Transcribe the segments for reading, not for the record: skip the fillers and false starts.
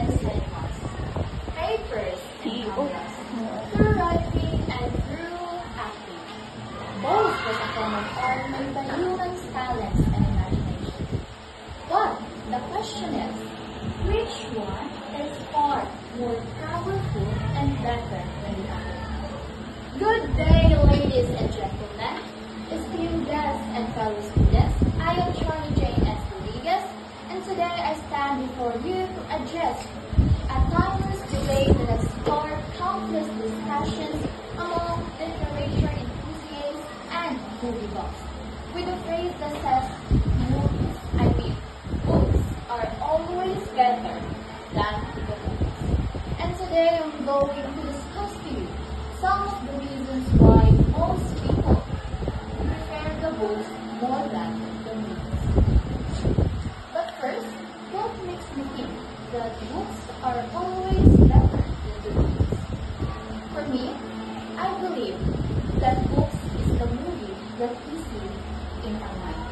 and cinemas. Papers and cameras. Through writing and through acting. Both was a form of art made by human talents and imagination. But the question is, which one is far more powerful and better than the other? Good day, ladies and gentlemen, esteemed guests and fellow students. I am Charlie Jane S. Rodriguez, and today I stand before you to address a timeless debate that has sparked countless discussions among literature enthusiasts and movie buffs, with a phrase that says, books are always better than the movies. And today I'm going to discuss to you some of the reasons why most people prefer the books more than the movies. But first, what makes me think that books are always better than the movies? For me, I believe that books is the movie that we see in our mind.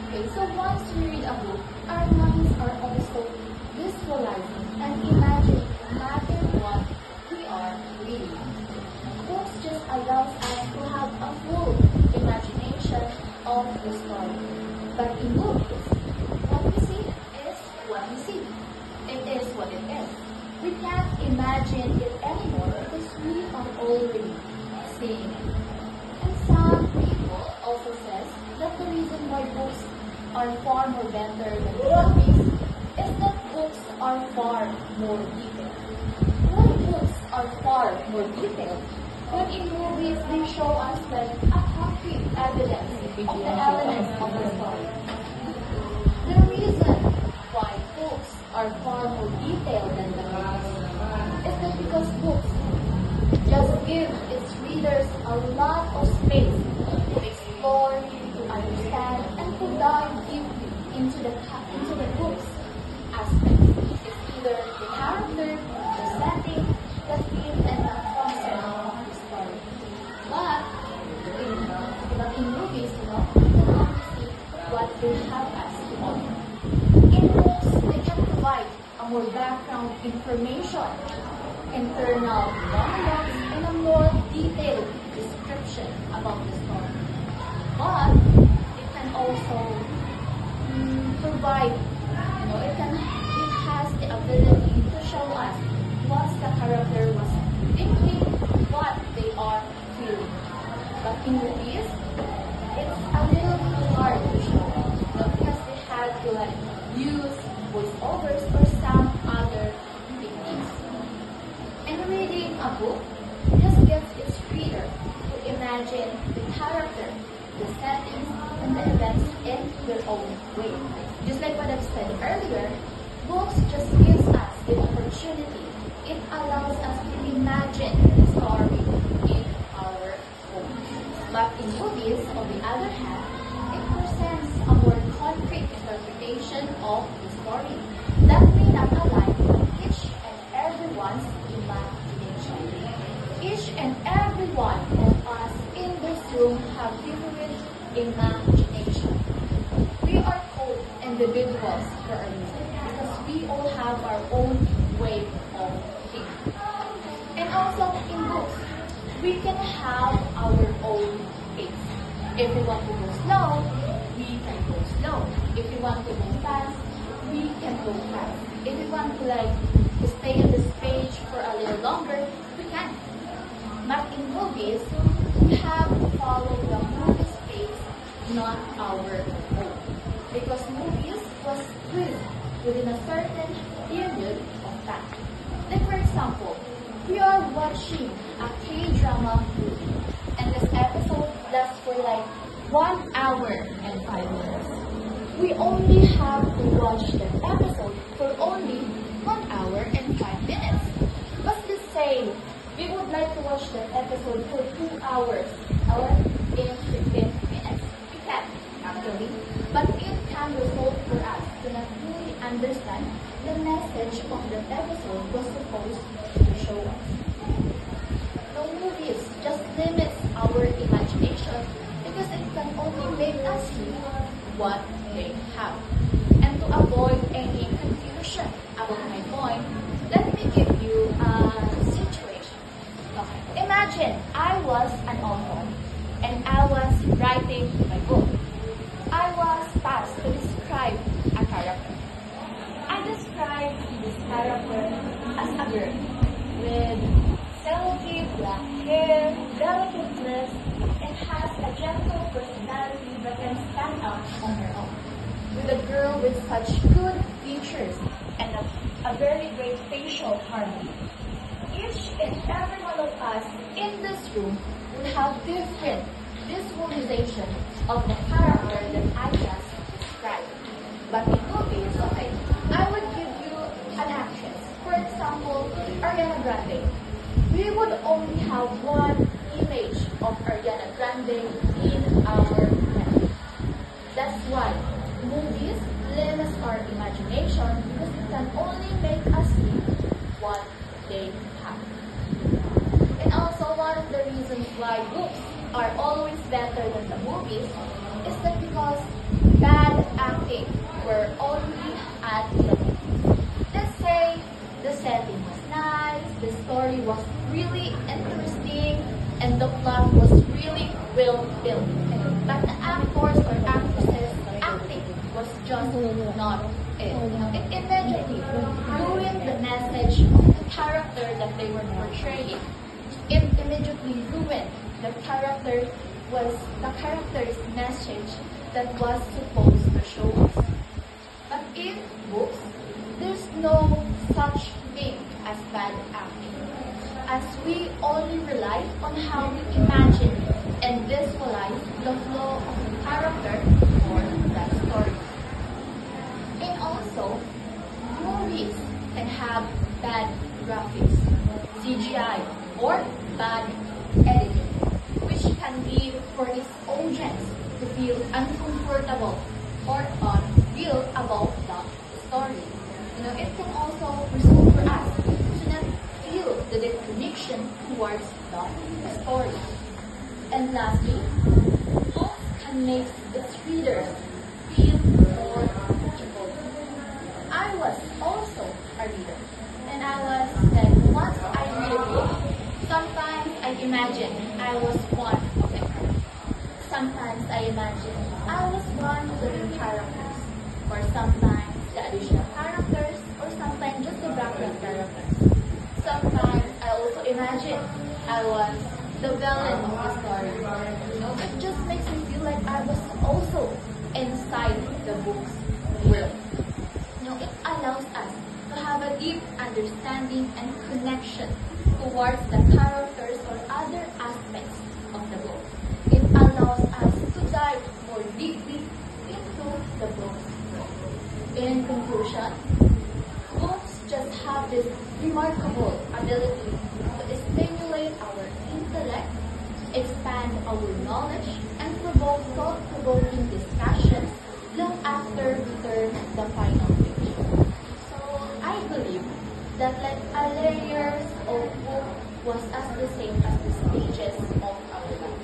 Okay, so once we read a book, our minds are also visualizing and imagining no matter what we are reading. Books just allows us to have a full imagination of the story. But in movies, what we see is what we see. It is what it is. We can't imagine it anymore because we are already seeing it. And some people also says that the reason why books are far more better than movies is that books are far more detailed. Why books are far more detailed? But in movies, they show us like a concrete evidence of the elements of the story. The reason why books are far more detailed than the movies is that because books just give its readers a lot of space to explore, to understand, and to dive deeply into the book's aspects. It's either the character, the setting, the theme, and the concept of the story. But in movies, we can only see what they have us to offer. In books, they can provide a more background information, internal monologues, and a more detailed description about the story. But it can also provide, it has the ability to show us what the character was thinking, what they are feeling. But in movies, it's a little too hard to show, because they had to use voiceovers or some other techniques. And reading a book just gets its reader to imagine the character, the settings, and the events in their own way. Just like what I've said earlier, books just gives us the opportunity. It allows us to imagine the story in our own. But in movies, on the other hand, it presents a more concrete interpretation of the story that may not align with each and everyone's imagination. Each and every one of us in this room have different imagination. We are called individuals for a reason because we all have our own way of thinking. And also in books, we can have our own pace. If we want to go slow, we can go slow. If we want to go fast, we can go fast. If we want to stay in this page for a little longer, we can. But in movies, we have to follow the movie's pace, not our own. Because movies was squeezed within a certain period of time. Like for example, we are watching a K-drama movie, and this episode lasts for like 1 hour and 5 minutes. We only have to watch that episode for only 1 hour and 5 minutes. But let's say we would like to watch that episode for 2 hours or in 15 minutes. We can, actually. But it can result for us to not fully understand the message of that episode was supposed to show us. No movies just limits our imagination because it can only make us see what they have. And to avoid any confusion about my point, and I was writing my book. I was tasked to describe a character. I described this character as a girl with silky black hair, delicate lips, and has a gentle personality that can stand out on her own. With a girl with such good features and a very great facial harmony. Each and every one of us in this room will have different visualization of the character that I just described. But in movies, okay, I would give you an actress. For example, Ariana Grande. We would only have one image of Ariana Grande in our head. That's why movies limits our imagination because it can only make us see what they have. And also one of the reasons why books are always better than the movies is that because bad acting were only at the movies. Let's say the setting was nice, the story was really interesting, and the plot was really well built. But the actors or actresses acting was just not it. It immediately ruined the message of the character that they were portraying. It immediately ruined the character's message that was supposed to show us. But in books, there's no such thing as bad acting, as we only rely on how we imagine and visualize the flow of the character or that story. And also, movies can have bad graphics, CGI, or bad editing, which can lead for its audience to feel uncomfortable or unreal about the story. It can also result for us to not feel the deep connection towards the story. And lastly, books can make its readers feel more important. I was also a reader, and I was like, once I read a book, sometimes I imagine I was one of the characters. Sometimes I imagine I was one of the main characters, or sometimes the additional characters, or sometimes just the background characters. Sometimes I also imagine I was the villain of the story. It just makes me feel like I was also inside the book's world. It allows us to have a deep understanding and connection towards the characters or other aspects of the book. It allows us to dive more deeply into the book's world. In conclusion, books just have this remarkable ability to stimulate our intellect, expand our knowledge, and provoke thought-provoking discussions long after we turn the final page. So I believe that like a layers of book was as the same as the stages of our life.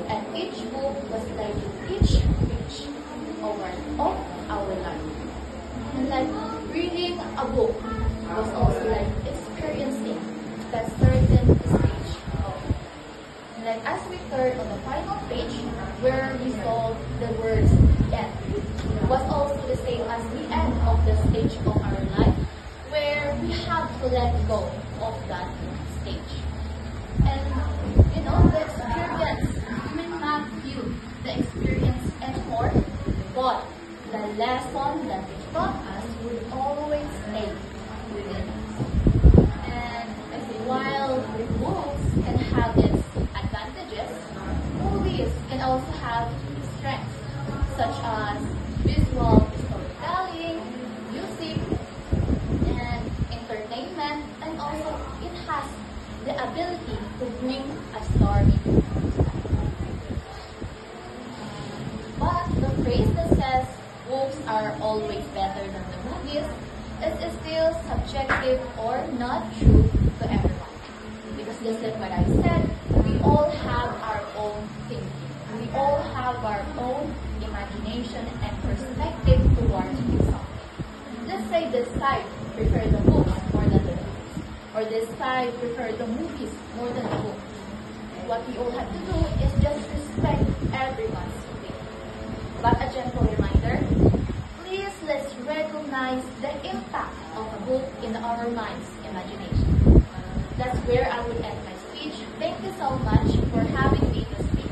And each book was like each page of our life. And like reading a book was also like experiencing that certain stage of it. And like as we turn on the final page where we saw the words end, was also the same as the end of the stage of our life where we have to let go of that stage. And the experience, you may not feel the experience anymore, but the lesson that it taught us will always stay within us. And I say, while books can have its advantages, movies can also have strengths, such as visual storytelling, music, and entertainment, and also it has the ability to bring a story. But the phrase that says books are always better than the movies is still subjective or not true to everyone. Because just like what I said, we all have our own thinking. We all have our own imagination and perspective towards something. Let's say this side prefer the books more than the movies, or this side prefer the movies more than the books. what we all have to do is just respect everyone's opinion. But a gentle reminder, please let's recognize the impact of a book in our mind's imagination. That's where I would end my speech. Thank you so much for having me to speak